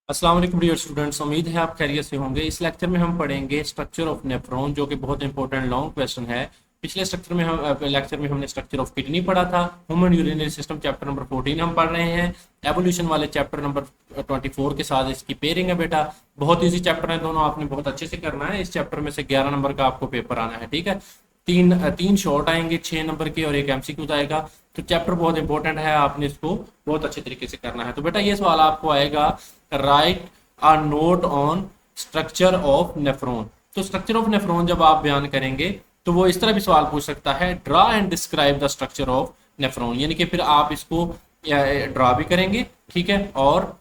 अस्सलाम वालेकुम dear students, उम्मीद है आप खैरियत से होंगे। इस लेक्चर में हम पढ़ेंगे स्ट्रक्चर ऑफ नेफ्रॉन, जो कि बहुत इंपॉर्टेंट लॉन्ग क्वेश्चन है। पिछले स्ट्रक्चर में हम लेक्चर में हमने स्ट्रक्चर ऑफ किडनी पढ़ा था। Human urinary system chapter number 14 हम पढ़ रहे हैं। एवोल्यूशन वाले चैप्टर नंबर 24 के साथ इसकी पेयरिंग है बेटा। बहुत ईजी चैप्टर है, दोनों आपने बहुत अच्छे से करना है। इस चैप्टर में से 11 नंबर का आपको पेपर आना है, ठीक है। तीन शॉर्ट आएंगे 6 नंबर के और एक एमसीक्यूज आएगा। तो चैप्टर बहुत इंपॉर्टेंट है, आपने इसको बहुत अच्छे तरीके से करना है। तो बेटा ये सवाल आपको आएगा, right a note on structure of nephron. तो स्ट्रक्चर ऑफ नेफ्रॉन जब आप बयान करेंगे तो वो इस तरह भी सवाल पूछ सकता है, draw and describe the structure of nephron, यानी कि फिर आप इसको ड्रा भी करेंगे, ठीक है, और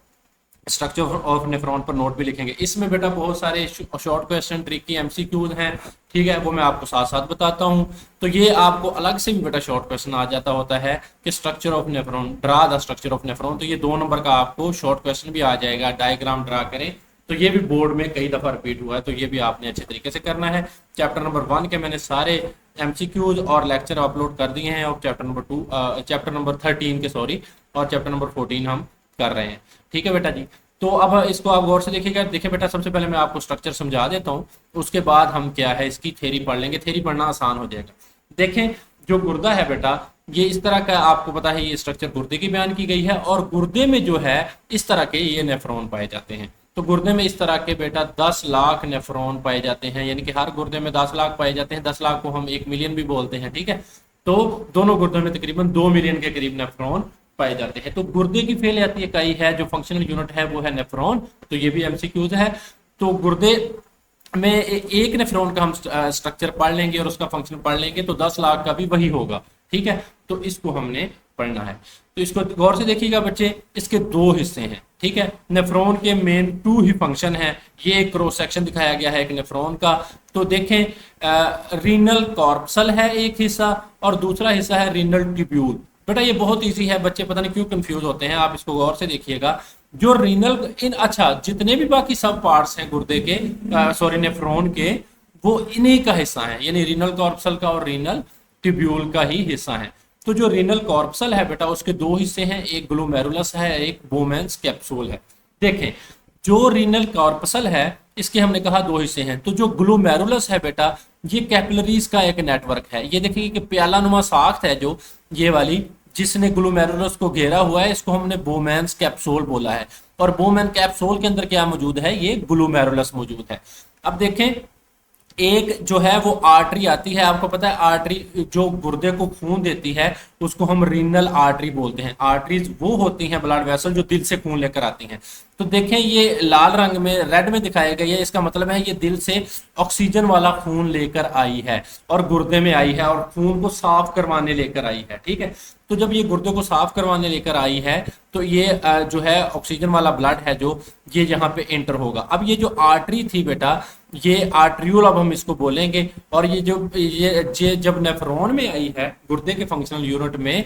स्ट्रक्चर ऑफ नेफ्रॉन पर नोट भी लिखेंगे। इसमें बेटा बहुत सारे शॉर्ट क्वेश्चन, ट्रिकी एमसीक्यूज हैं, ठीक है, वो मैं आपको साथ साथ बताता हूँ। तो ये आपको अलग से भी बेटा शॉर्ट क्वेश्चन आ जाता होता है कि structure of nephron, draw the structure of nephron. तो ये 2 नंबर का आपको शॉर्ट क्वेश्चन भी आ जाएगा, डायग्राम ड्रा करें। तो ये भी बोर्ड में कई दफा रिपीट हुआ है, तो ये भी आपने अच्छे तरीके से करना है। चैप्टर नंबर 1 के मैंने सारे एमसीक्यूज और लेक्चर अपलोड कर दिए हैं, और चैप्टर नंबर 13 के सॉरी, और चैप्टर नंबर 14 हम कर रहे हैं, ठीक है बेटा जी। तो अब इसको आप गौर से देखिएगा। देखिए बेटा, सबसे पहले मैं आपको स्ट्रक्चर समझा देता हूँ, उसके बाद हम क्या है इसकी थ्योरी पढ़ लेंगे। थ्योरी पढ़ना आसान हो जाएगा। देखें, जो गुर्दा है बेटा, ये इस तरह का आपको पता है, ये स्ट्रक्चर गुर्दे की बयान की गई है, और गुर्दे में जो है इस तरह के ये नेफ्रॉन पाए जाते हैं। तो गुर्दे में इस तरह के बेटा 10 लाख नेफ्रॉन पाए जाते हैं, यानी कि हर गुर्दे में 10 लाख पाए जाते हैं। 10 लाख को हम 1 मिलियन भी बोलते हैं, ठीक है। तो दोनों गुर्दों में तकरीबन 2 मिलियन के करीब नेफ्रॉन पाए जाते हैं। तो गुर्दे की फेल जाती इकाई है, जो फंक्शनल यूनिट है वो है नेफ्रॉन। तो ये भी एमसीक्यूज है। तो गुर्दे में एक नेफ्रॉन का हम स्ट्रक्चर पढ़ लेंगे और उसका फंक्शन पढ़ लेंगे, तो 10 लाख का भी वही होगा, ठीक है। तो इसको हमने पढ़ना है। तो इसको गौर से देखिएगा बच्चे, इसके 2 हिस्से हैं, ठीक है। नेफ्रॉन के मेन 2 ही फंक्शन है। ये एक क्रॉस सेक्शन दिखाया गया है एक नेफ्रॉन का। तो देखें, रीनल कॉर्पसल है एक हिस्सा, और दूसरा हिस्सा है रीनल ट्यूब्यूल। बेटा ये बहुत इजी है, बच्चे पता नहीं क्यों कंफ्यूज होते हैं, आप इसको गौर से देखिएगा। जो रीनल अच्छा, जितने भी बाकी सब पार्ट्स हैं गुर्दे के, सॉरी नेफ्रॉन के, वो इन्हीं का हिस्सा है, यानी रीनल कॉर्पसल का और रीनल ट्यूब्यूल का ही हिस्सा है। तो जो रीनल कॉर्पसल है बेटा, उसके 2 हिस्से हैं, एक ग्लोमेरुलस है, एक बोमेंस कैप्सूल है। देखें, जो रीनल कॉर्पसल है इसके हमने कहा 2 हिस्से हैं। तो जो ग्लोमेरुलस है बेटा, ये कैपिलरीज का एक नेटवर्क है। ये देखिए कि प्याला नुमा साख्त है जो ये वाली, जिसने ग्लोमेरुलस को घेरा हुआ है, इसको हमने बोमेंस कैप्सूल बोला है। और बोमेन कैप्सूल के अंदर क्या मौजूद है, ये ग्लोमेरुलस मौजूद है। अब देखें, एक जो है वो आर्टरी आती है, आपको पता है आर्टरी जो गुर्दे को खून देती है उसको हम रीनल आर्टरी बोलते हैं। आर्टरीज वो होती हैं ब्लड वेसल जो दिल से खून लेकर आती हैं। तो देखें, ये लाल रंग में रेड में दिखाया गया है, इसका मतलब है ये दिल से ऑक्सीजन वाला खून लेकर आई है और गुर्दे में आई है और खून को साफ करवाने लेकर आई है, ठीक है। तो जब ये गुर्दे को साफ करवाने लेकर आई है, तो ये जो है ऑक्सीजन वाला ब्लड है जो ये यहाँ पे एंटर होगा। अब ये जो आर्टरी थी बेटा, ये आर्ट्रियोल अब हम इसको बोलेंगे। और ये जब नेफ्रॉन में आई है गुर्दे के फंक्शनल यूनिट में,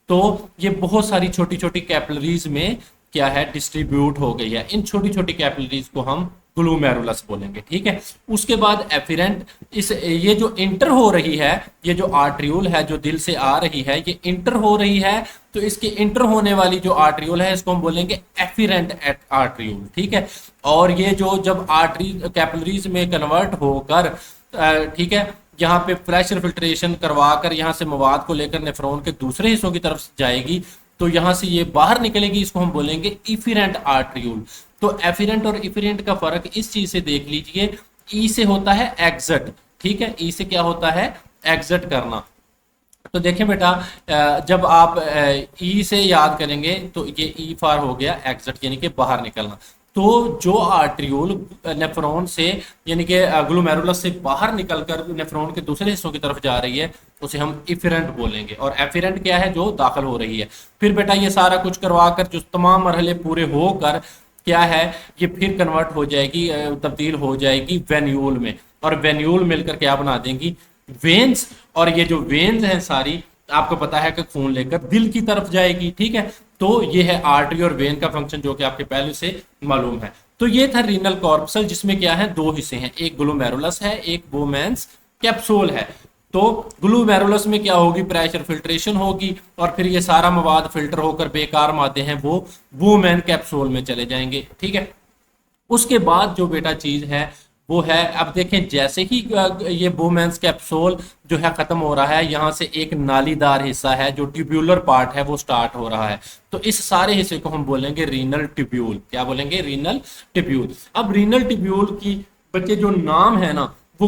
तो ये बहुत सारी छोटी छोटी कैपिलरीज में क्या है, डिस्ट्रीब्यूट हो गई है। इन छोटी छोटी कैपिलरीज को हम ग्लोमेरुलस बोलेंगे, ठीक है। उसके बाद एफिरेंट, ये जो इंटर हो रही है, ये जो आर्ट्रियोल है जो दिल से आ रही है, ये इंटर हो रही है। तो इसके इंटर होने वाली जो आर्ट्रियोल है इसको हम बोलेंगे एफिरेंट आर्ट्रियोल, ठीक है। और ये जो जब आर्टरी कैपिलरीज में कन्वर्ट होकर, ठीक है, यहाँ पे प्रेशर फिल्ट्रेशन करवाकर यहाँ से मवाद को लेकर नेफ्रॉन के दूसरे हिस्सों की तरफ जाएगी, तो यहाँ से ये बाहर निकलेगी, इसको हम बोलेंगे इफिरेंट आर्ट्रियोल। तो एफिरेंट और इफिरेंट का फर्क इस चीज से देख लीजिए, ई से होता है एग्जिट, ठीक है, ई से क्या होता है, एग्जिट करना। तो देखें बेटा, जब आप ई से याद करेंगे तो ये ई फार हो गया एग्जिट, यानी कि बाहर निकलना। तो जो आर्ट्रियोल नेफ्रॉन से यानी कि ग्लोमेरुलस से बाहर निकलकर नेफ्रॉन के दूसरे हिस्सों की तरफ जा रही है, उसे हम इफिरेंट बोलेंगे। और एफिरेंट क्या है, जो दाखिल हो रही है। फिर बेटा ये सारा कुछ करवा कर जो तमाम मरहले पूरे होकर क्या है, ये फिर कन्वर्ट हो जाएगी, तब्दील हो जाएगी वेन्यूल में। और वेन्यूल मिलकर क्या बना देंगी, वेन्स। और ये जो वेन्स हैं सारी, आपको पता है कि खून लेकर दिल की तरफ जाएगी, ठीक है। तो ये है आर्टरी और वेन का फंक्शन, जो कि आपके पहले से मालूम है। तो ये था रीनल कॉर्पसल, जिसमें क्या है, 2 हिस्से हैं, एक ग्लोमेरुलस है, एक बोमेंस कैप्सूल है। तो ग्लोमेरुलस में क्या होगी, प्रेशर फिल्ट्रेशन होगी, और फिर ये सारा मवाद फिल्टर होकर बेकार मादे हैं वो बोमेन कैप्सूल में चले जाएंगे, ठीक है। उसके बाद जो बेटा चीज है वो है, अब देखें जैसे ही ये बोमेंस कैप्सूल जो है खत्म हो रहा है, यहाँ से एक नालीदार हिस्सा है जो ट्यूब्यूलर पार्ट है वो स्टार्ट हो रहा है। तो इस सारे हिस्से को हम बोलेंगे रीनल ट्यूब्यूल। क्या बोलेंगे? Renal tubule. अब रीनल ट्यूब्यूल की बच्चे जो नाम है ना, वो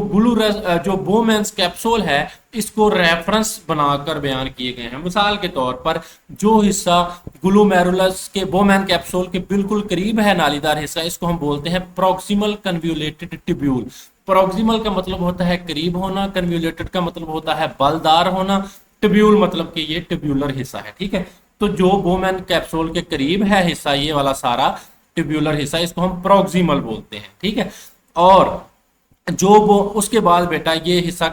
जो बोमेंस कैप्सूल है इसको रेफरेंस बनाकर बयान किए गए हैं। मिसाल के तौर पर जो हिस्सा ग्लूमेरुलस के बोमेन कैप्सूल के बिल्कुल करीब है, नालीदार हिस्सा, इसको हम बोलते हैं प्रोक्सिमल कन्व्यूलेटेड ट्यूब्यूल। प्रोक्सिमल का मतलब होता है करीब होना, कन्व्यूलेटेड का मतलब होता है बलदार होना, ट्यूब्यूल मतलब कि ये ट्यूब्यूलर हिस्सा है। ठीक है, तो जो बोमेन कैप्सूल के करीब है हिस्सा, ये वाला सारा ट्यूब्यूलर हिस्सा, इसको हम प्रोक्सिमल बोलते हैं। ठीक है, और जो वो उसके बाद बेटा ये हिस्सा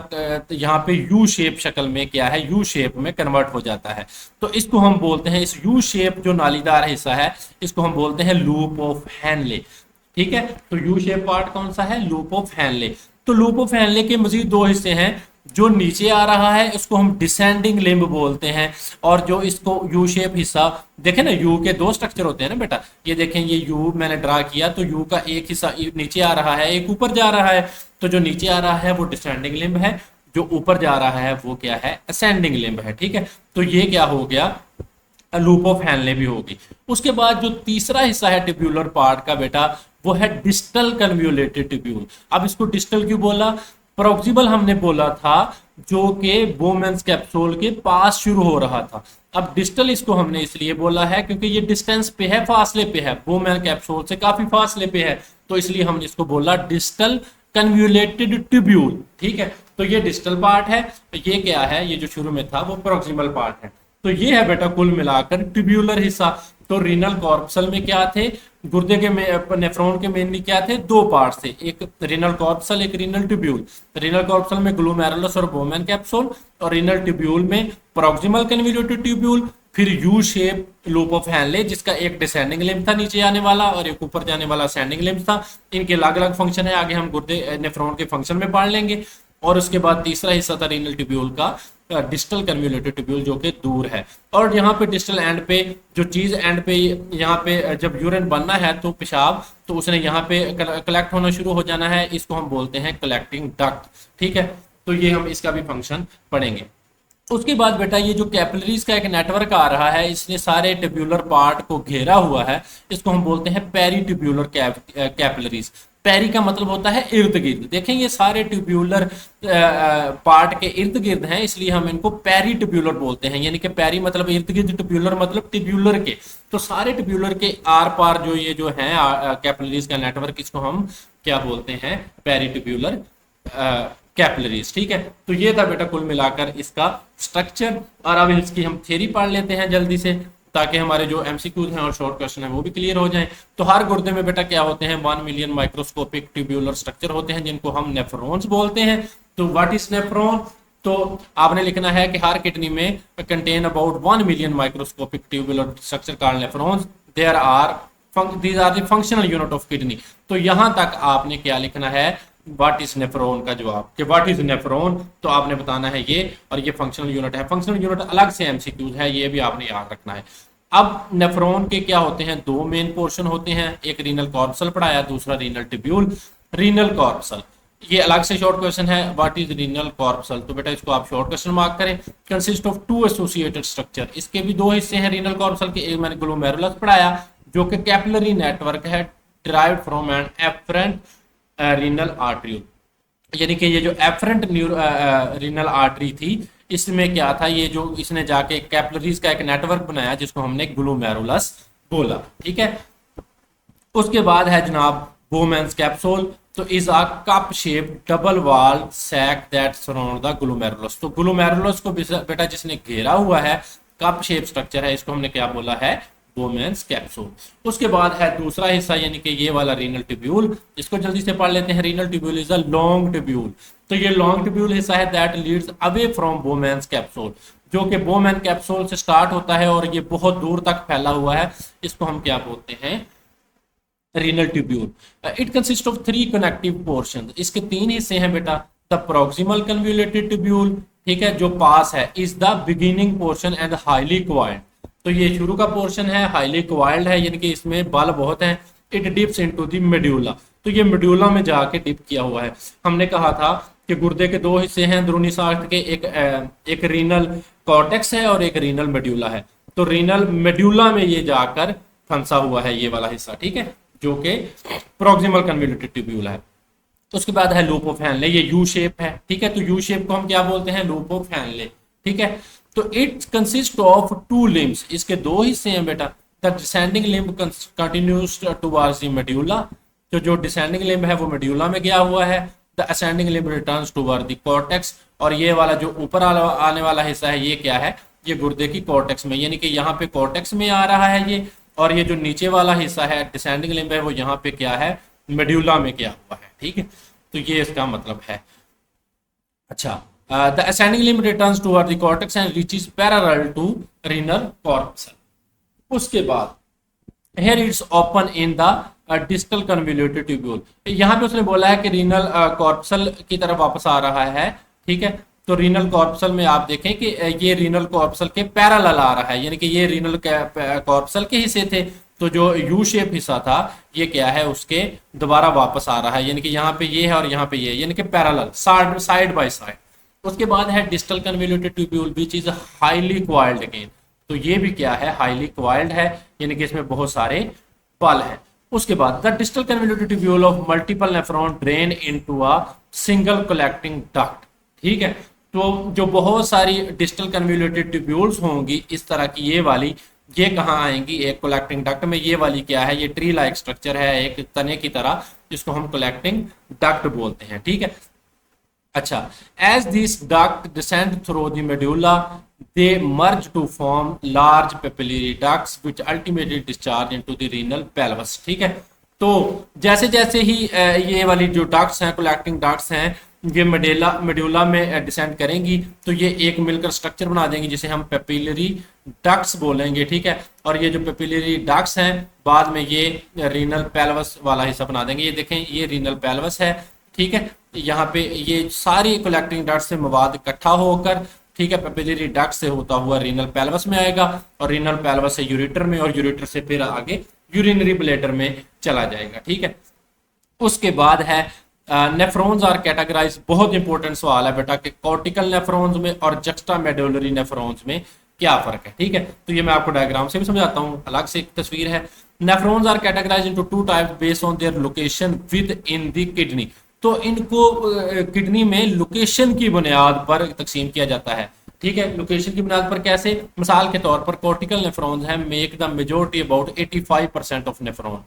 यहाँ पे यू शेप शक्ल में क्या है, यू शेप में कन्वर्ट हो जाता है। तो इसको हम बोलते हैं, इस यू शेप जो नालीदार हिस्सा है इसको हम बोलते हैं लूप ऑफ हैनले। ठीक है, तो यू शेप पार्ट कौन सा है? Loop of Henle. तो लूप ऑफ हैनले के मजीद दो हिस्से हैं। जो नीचे आ रहा है इसको हम डिसेंडिंग लिम्ब बोलते हैं, और जो इसको यू शेप हिस्सा, देखें ना यू के दो स्ट्रक्चर होते हैं ना बेटा, ये देखें ये यू मैंने ड्रा किया तो यू का एक हिस्सा नीचे आ रहा है, एक ऊपर जा रहा है। तो जो नीचे आ रहा है वो डिसेंडिंग लिम्ब है, जो ऊपर जा रहा है वो क्या है? असेंडिंग लिम्ब है। ठीक है, तो ये क्या हो गया? लूप ऑफ हैनले भी होगी। उसके बाद जो तीसरा हिस्सा है ट्यूब्यूलर पार्ट का बेटा, वो है डिस्टल कन्व्यूलेटेड ट्यूब्यूल। अब इसको डिस्टल क्यों बोला? प्रोक्सिमल हमने बोला था जो कि बोमेंस कैप्सूल के पास शुरू हो रहा था। अब डिस्टल इसको हमने इसलिए बोला है क्योंकि ये डिस्टेंस पे है, फासले पे है, बोमेन कैप्सूल से काफी फासले पे है, तो इसलिए हमने इसको बोला डिस्टल कन्व्यूलेटेड ट्यूब्यूल। ठीक है, तो ये डिस्टल पार्ट है, ये क्या है? ये जो शुरू में था वो प्रोक्सिमल पार्ट है। तो ये है बेटा कुल मिलाकर ट्यूब्यूलर हिस्सा। तो रीनल कॉर्पसल में क्या थे? गुर्दे के नेफ्रॉन के मेनली क्या थे? दो पार्ट थे, एक रीनल कॉर्पसल, एक रीनल ट्यूब्यूल। रीनल कॉर्पसल में ग्लोमेरुलस और बोमेन कैप्सूल, और रीनल ट्यूब्यूल में प्रोक्सिमल कन्वोल्यूटेड ट्यूब्यूल, फिर U shape loop of Henle जिसका एक डिसेंडिंग लिम्ब था नीचे आने वाला और एक ऊपर जाने वाला असेंडिंग लिम्ब था। इनके अलग अलग फंक्शन है, आगे हम गुर्दे नेफ्रॉन के फंक्शन में पढ़ लेंगे। और उसके बाद तीसरा हिस्सा था रीनल ट्यूब्यूल का डिस्टल कन्वोल्यूटेड ट्यूब्यूल जो कि दूर है। और यहाँ पे डिस्टल एंड पे जो चीज एंड पे, यहाँ पे जब यूरिन बनना है तो पेशाब, तो उसने यहाँ पे कलेक्ट होना शुरू हो जाना है, इसको हम बोलते हैं कलेक्टिंग डक्ट। ठीक है, तो ये हम इसका भी फंक्शन पढ़ेंगे। उसके बाद बेटा ये जो कैपिलरीज का एक नेटवर्क आ रहा है, इसने सारे ट्यूब्यूलर पार्ट को घेरा हुआ है, इसको हम बोलते हैं पेरी ट्यूब्यूलर कैपिलरीज। पेरी का मतलब होता है इर्द गिर्द। देखें ये सारे ट्यूब्यूलर पार्ट के इर्द गिर्द हैं, इसलिए हम इनको पेरी ट्यूब्यूलर बोलते हैं। यानी कि पेरी मतलब इर्द गिर्द, ट्यूब्यूलर मतलब ट्यूब्यूलर के। तो सारे ट्यूब्यूलर के आर पार जो ये जो है कैपिलरीज का नेटवर्क, इसको हम क्या बोलते हैं? Peritubular capillaries. ठीक है, तो ये था बेटा कुल मिलाकर इसका स्ट्रक्चर। और अब इसकी हम थ्योरी पढ़ लेते हैं जल्दी से, ताकि हमारे जो एमसीक्यूज हैं और शॉर्ट क्वेश्चन है वो भी क्लियर हो जाएं। तो हर गुर्दे में बेटा क्या होते हैं? 1 मिलियन माइक्रोस्कोपिक ट्यूब्यूलर स्ट्रक्चर होते हैं जिनको हम नेफ्रॉन्स बोलते हैं। तो व्हाट इज नेफ्रॉन? तो आपने लिखना है कि हर किडनी में contain about 1 million microscopic tubular structure called nephrons. There are these are the functional unit of kidney. तो यहां तक आपने क्या लिखना है? व्हाट इज नेफ्रॉन का जवाब, कि व्हाट इज नेफ्रॉन, तो आपने बताना है ये, और ये फंक्शनल यूनिट है। फंक्शनल यूनिट अलग से एमसीक्यूज है, ये भी आपने याद रखना है। अब नेफ्रॉन के क्या होते हैं? दो मेन पोर्शन होते हैं, एक रीनल कॉर्पसल पढ़ाया, दूसरा रीनल ट्यूब्यूल। रीनल कॉर्पसल ये अलग से शॉर्ट क्वेश्चन है, व्हाट इज रीनल कॉर्पसल, तो बेटा इसको आप शॉर्ट क्वेश्चन मार्क करें। कंसिस्ट ऑफ 2 एसोसिएटेड स्ट्रक्चर, इसके भी दो हिस्से हैं रीनल कॉर्पसल के। एक मैंने ग्लोमेरुलस पढ़ाया जो कि कैपिलरी नेटवर्क है derived from an afferent renal artery. यानी कि ये जो एफरेंट रीनल आर्टरी थी, इसमें क्या था? ये जो इसने जाके कैपिलरीज का एक नेटवर्क बनाया जिसको हमने ग्लोमेरुलस बोला। ठीक है, उसके बाद है जनाब बोमेंस कैप्सूल। तो is a cup shape double wall sac that surround the glomerulus. तो ग्लोमेरुलस को बेटा जिसने घेरा हुआ है, कप शेप स्ट्रक्चर है, इसको हमने क्या बोला है? बोमेंस कैप्सूल। उसके बाद है दूसरा हिस्सा, यानी कि ये वाला रीनल ट्यूब्यूल। इसको जल्दी से पढ़ लेते हैं। Renal tubule is a long tubule. तो ये लॉन्ग ट्यूब्यूल हिस्सा है that leads away from बोमेंस capsule, जो कि बोमेन कैप्सूल से स्टार्ट होता है और ये बहुत दूर तक फैला हुआ है। इसको हम क्या बोलते हैं? Renal tubule. It consist of 3 connective portion. इसके 3 हिस्से हैं बेटा। द प्रोक्सिमल कन्वोल्यूटेड ट्यूब्यूल, ठीक है, जो पास है, is the beginning portion and highly coiled. तो ये शुरू का पोर्शन है, हाईली क्वाइल्ड है, यानी कि इसमें बल बहुत है। It dips into the medulla. तो ये मेड्यूला में जाके डिप किया हुआ है। हमने कहा था कि गुर्दे के दो हिस्से हैं अंदरूनी साख्त के, एक रीनल कॉर्टेक्स है और एक रीनल मेड्यूला है। तो रीनल मेड्यूला में ये जाकर फंसा हुआ है ये वाला हिस्सा, ठीक है, जो कि प्रॉक्सिमल कन्वोल्यूटेड ट्यूब्यूल है। तो उसके बाद है लूप ऑफ हैनले, ये यू शेप है, ठीक है। तो यू शेप को हम क्या बोलते हैं, लूप ऑफ हैनले, ठीक है। तो it consist of to limbs, इसके दो हिस्से हैं बेटा। The descending limb continues towards the medulla, तो जो डिसेंडिंग लिम्ब है वो मेड्यूला में गया हुआ है। The ascending limb returns toward the cortex, और ये वाला जो ऊपर आने वाला हिस्सा है ये क्या है, ये गुर्दे की कॉर्टेक्स में, यानी कि यहाँ पे कॉर्टेक्स में आ रहा है ये, और ये जो नीचे वाला हिस्सा है डिसेंडिंग लिम्ब है वो यहाँ पे क्या है, मेड्यूला में गया हुआ है, ठीक है। तो ये इसका मतलब है। अच्छा, the ascending limb returns toward the cortex and reaches parallel to renal corpuscle. उसके बाद here it's open in the distal convoluted tubule। यहाँ पे उसने बोला है कि रीनल कॉर्पसल की तरफ वापस आ रहा है, ठीक है। तो रीनल कॉर्पसल में आप देखें कि ये रीनल कॉर्पसल के पैरेलल आ रहा है, यानी कि ये रीनल कॉर्पसल के हिस्से थे, तो जो यू शेप हिस्सा था ये क्या है, उसके दोबारा वापस आ रहा है, यानी कि यहाँ पे ये है और यहाँ पे ये, यानी कि पैरेलल, साइड बाय साइड। उसके बाद है distal convoluted tubule which is highly coiled again. तो ये भी क्या है, हाईली क्वाइल्ड है, यानी कि इसमें बहुत सारे बल है। उसके बाद the distal convoluted tubule of multiple nephron drain into a single collecting duct, ठीक है। तो जो बहुत सारी डिस्टल कन्वोल्यूटेड ट्यूब्यूल्स होंगी इस तरह की, ये वाली, ये कहाँ आएंगी, एक कलेक्टिंग डक्ट में। ये वाली क्या है, ये ट्री लाइक स्ट्रक्चर है एक तने की तरह, जिसको हम कलेक्टिंग डक्ट बोलते हैं, ठीक है। अच्छा, as these ducts descend through the medulla, they merge to form large papillary ducts which ultimately discharge into the renal pelvis, ठीक है। तो जैसे जैसे ही ये वाली जो डक्ट्स हैं, कलेक्टिंग डक्ट्स हैं, ये मेडुला में डिसेंड करेंगी, तो ये एक मिलकर स्ट्रक्चर बना देंगी जिसे हम पेपिलरी डक्ट्स बोलेंगे, ठीक है। और ये जो पेपिलरी डक्ट्स हैं बाद में ये रीनल पेल्वस वाला हिस्सा बना देंगे। ये देखें, ये रीनल पेल्वस है, ठीक है। यहाँ पे ये सारी कलेक्टिंग डक्ट से मवाद इकट्ठा होकर, ठीक है, पेपिलरी डक्ट से होता हुआ रीनल पेल्वस में आएगा, और रीनल पेल्वस से यूरेटर में, और यूरेटर से फिर आगे यूरिनरी ब्लैडर में चला जाएगा, ठीक है। उसके बाद है नेफ्रॉन्स आर कैटेगराइज। बहुत इंपॉर्टेंट सवाल है बेटा कि कॉर्टिकल नेफ्रॉन्स में और जक्स्टा मेडुलरी नेफ्रॉन्स में क्या फर्क है, ठीक है। तो ये मैं आपको डायग्राम से भी समझाता हूँ, अलग से एक तस्वीर है। Nephrons are categorise into two types based on their location within the kidney. तो इनको किडनी में लोकेशन की बुनियाद पर तकसीम किया जाता है, ठीक है। लोकेशन की बुनियाद पर कैसे, मिसाल के तौर पर कॉर्टिकल नेफ्रॉन्स हैं make the majority about 85% of nephron.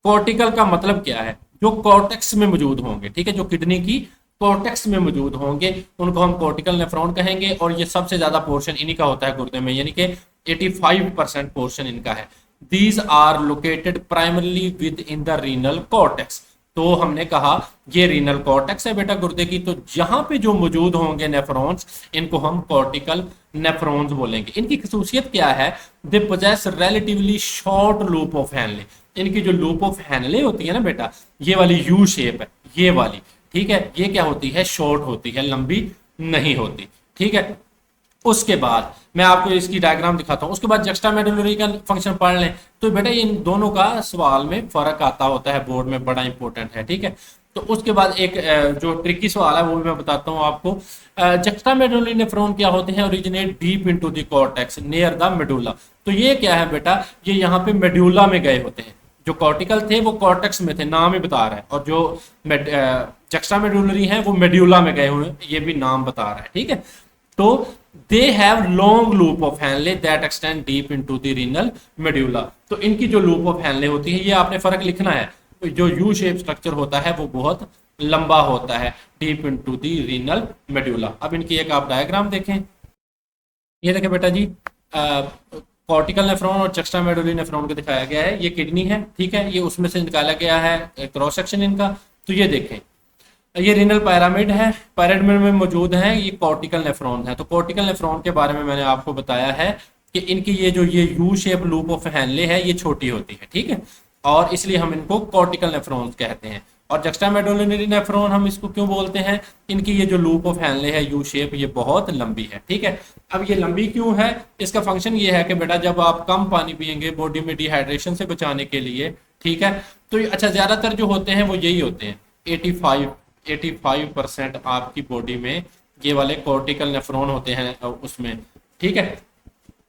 Cortical का मतलब क्या है, जो कॉर्टेक्स में मौजूद होंगे, ठीक है, जो किडनी की कॉर्टेक्स में मौजूद होंगे उनको हम कॉर्टिकल नेफ्रॉन कहेंगे, और ये सबसे ज्यादा पोर्शन इन्हीं का होता है गुर्दे में, यानी कि 85% पोर्शन इनका है। These are located primarily within the renal cortex. तो हमने कहा ये रीनल कॉर्टेक्स है बेटा गुर्दे की, तो जहां पे जो मौजूद होंगे नेफ्रॉन्स इनको हम कॉर्टिकल नेफ्रॉन्स बोलेंगे। इनकी खसूसियत क्या है, they possess relatively short loop of Henle. इनकी जो लूप ऑफ हैनले होती है ना बेटा, ये वाली यू शेप है, ये वाली, ठीक है, ये क्या होती है, शॉर्ट होती है, लंबी नहीं होती, ठीक है। उसके बाद मैं आपको इसकी डायग्राम दिखाता हूं। उसके बाद जक्स्टामेडुलरी का फंक्शन पढ़ लें। तो बेटा इन दोनों का सवाल में फर्क आता होता है, बोर्ड में बड़ा इंपॉर्टेंट है, ठीक है। तो उसके बाद एक जो ट्रिकी सवाल है वो भी मैं बताता हूं आपको। जक्स्टामेडुलरी नेफ्रॉन क्या होते हैं, originate deep into the cortex near the medulla. तो ये क्या है बेटा, ये यहाँ पे मेडुला में गए होते हैं। जो कॉर्टिकल थे वो कॉर्टेक्स में थे, नाम ही बता रहा है, और जो जक्स्टामेडुलरी हैं वो मेडुला में गए हुए हैं, ये भी नाम बता रहा है, ठीक है। तो they have long loop of Henle that extend deep into the renal medulla। तो इनकी जो loop of Henle होती है, ये आपने फर्क लिखना है, जो U shape स्ट्रक्चर होता है वो बहुत लंबा होता है, deep into the renal medulla। अब इनकी एक आप डायग्राम देखें, ये देखें बेटा जी, कॉर्टिकल नेफ्रॉन और जक्स्टामेडुलरी नेफ्रॉन को दिखाया गया है। ये किडनी है, ठीक है, ये उसमें से निकाला गया है क्रॉस सेक्शन इनका। तो ये देखें, ये रीनल पिरामिड है, पिरामिड में मौजूद है ये कॉर्टिकल नेफ्रॉन है। तो कॉर्टिकल नेफ्रॉन के बारे में मैंने आपको बताया है कि इनकी ये जो ये U shape loop of Henle है ये छोटी होती है, ठीक है, और इसलिए हम इनको कॉर्टिकल नेफ्रॉन कहते हैं। और जक्स्टामेडुलरी नेफ्रॉन हम इसको क्यों बोलते हैं, इनकी ये जो लूप ऑफ हैनले है यू शेप, ये बहुत लंबी है, ठीक है। अब ये लंबी क्यों है, इसका फंक्शन ये है कि बेटा जब आप कम पानी पियेंगे बॉडी में डिहाइड्रेशन से बचाने के लिए, ठीक है। तो अच्छा, ज्यादातर जो होते हैं वो यही होते हैं, 85% आपकी बॉडी में ये वाले कॉर्टिकल नेफ्रॉन होते हैं उसमें, ठीक है,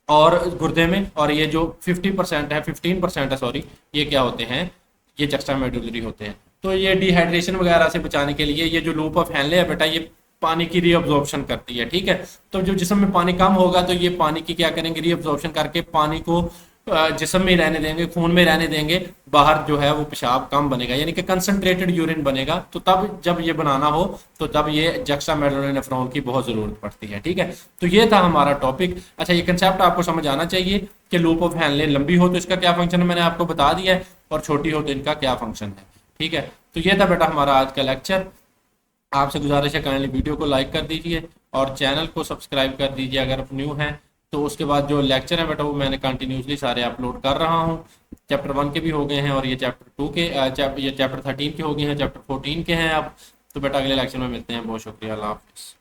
और गुर्दे में, और ये जो 50% है, 15% है सॉरी, ये क्या होते हैं, ये जक्स्टा मेडुलरी होते हैं। तो ये डिहाइड्रेशन वगैरह से बचाने के लिए ये जो लूप ऑफ हेनले है बेटा, ये पानी की रीअब्जॉर्प्शन करती है, ठीक है। तो जो जिस्म में पानी कम होगा तो ये पानी की क्या करेंगे, रीअब्जॉर्प्शन करके पानी को जिस्म में रहने देंगे, खून में रहने देंगे, बाहर जो है वो पेशाब कम बनेगा, यानी कि कंसंट्रेटेड यूरिन बनेगा। तो तब जब ये बनाना हो तो तब ये जक्स्टा मेडुलरी नेफ्रॉन की बहुत जरूरत पड़ती है, ठीक है। तो ये था हमारा टॉपिक। अच्छा, ये कंसेप्ट आपको समझ आना चाहिए कि लूप ऑफ हेनले लंबी हो तो इसका क्या फंक्शन है, मैंने आपको बता दिया है, और छोटी हो तो इनका क्या फंक्शन है, ठीक है। तो ये था बेटा हमारा आज का लेक्चर। आपसे गुजारिश है काइंडली वीडियो को लाइक कर दीजिए और चैनल को सब्सक्राइब कर दीजिए अगर आप न्यू हैं। तो उसके बाद जो लेक्चर है बेटा वो मैंने कंटिन्यूसली सारे अपलोड कर रहा हूँ। चैप्टर 1 के भी हो गए हैं, और ये चैप्टर 2 के ये चैप्टर 13 के हो गए हैं, चैप्टर 14 के हैं अब। तो बेटा अगले लेक्चर में मिलते हैं, बहुत शुक्रिया, अल्लाह हाफिज़।